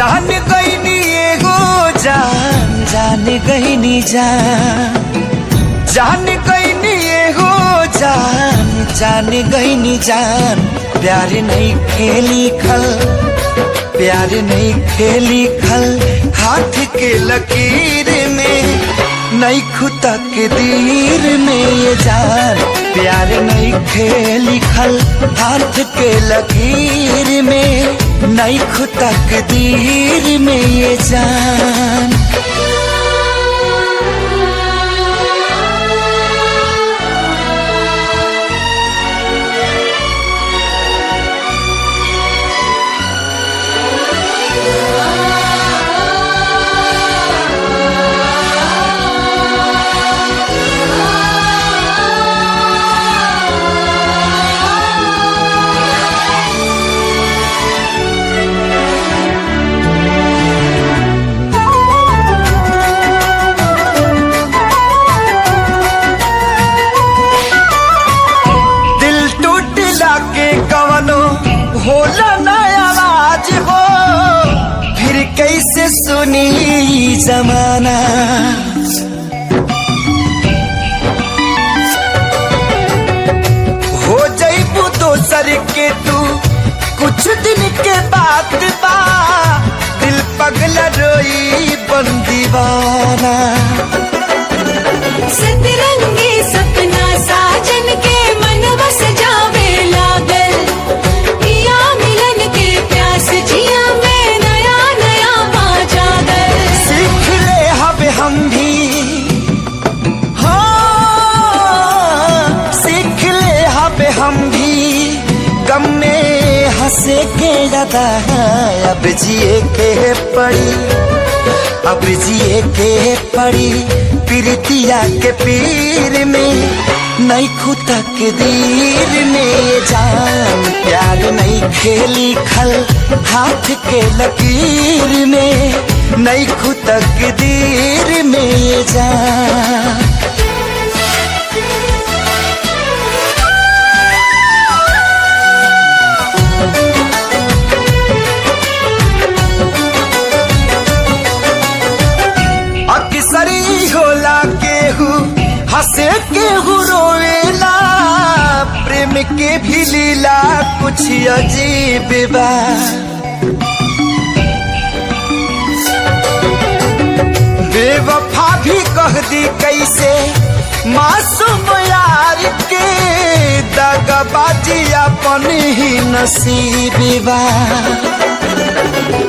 जान गईनी एगो जान, जान गईनी जान, जान गईनी एगो जान, जान गईनी जान। प्यार नहीं खेली खल, प्यार नहीं खेली खल, हाथ के लकीर में नहीं खुदा के दीर में ये जान। प्यार नहीं खेली खल, हाथ के लकीर में नहीं खुदा के दीर में ये जान। होला ना आवाज हो फिर कैसे सुनी जमाना। हो जाइबू दोसर के तू कुछ दिन के बाद बा, दिल पगला रोई बन दीवाना। सतरंगी सपना साजन के मन बस जावे लागल, जिया में नया नया पा जागर। सीख ले हब हम भी, हाँ सीख ले हब हम भी, गम में हंसे के ज्यादा अब जिए के पड़ी, अब जिए के पड़ी। प्रीतिया के पीर में नहीं खुदा के दीर में जान। प्यार नहीं खेली खल, हाथ के लकीर में नहीं खुदा के दीर में जान। अक्सरी होला केहू हंसे केहू रोवेला, प्रेम के भी लीला कुछ अजीब बा। बेवफा भी कह दी कैसे मासूम यार के, दगाबाजी अपन ही नसीब बा।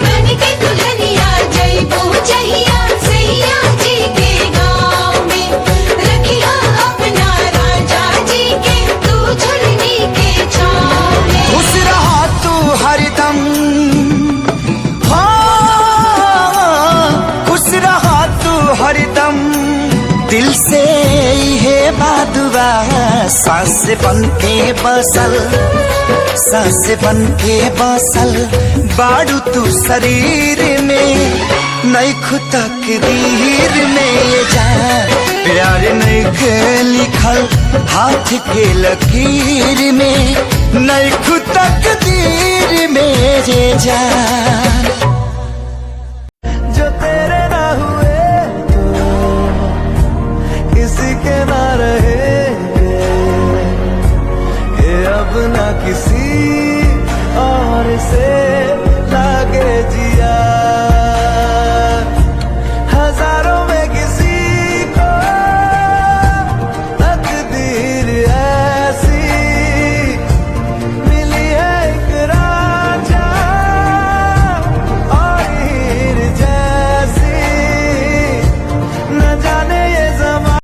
बन के दुल्हनिया जइबू जहिया सैया जी के गाँव में, रखिया अपना राजा जी के तू झुलनी के छाँव में। खुश रहा तू हरदम, हाँ खुश रहा तू हरदम, दिल से ये बादुआ सांस बन के बसल, सांस बन के बसल बाड़ू तू शरीर में नहीं खुदा के दीर में ये जान। प्यार नहीं के लिखल, हाथ के लकीर में नहीं खुदा के दीर में ये जान। जो तेरे ना हुए किसी के ना रहे, ये अब ना किसी और से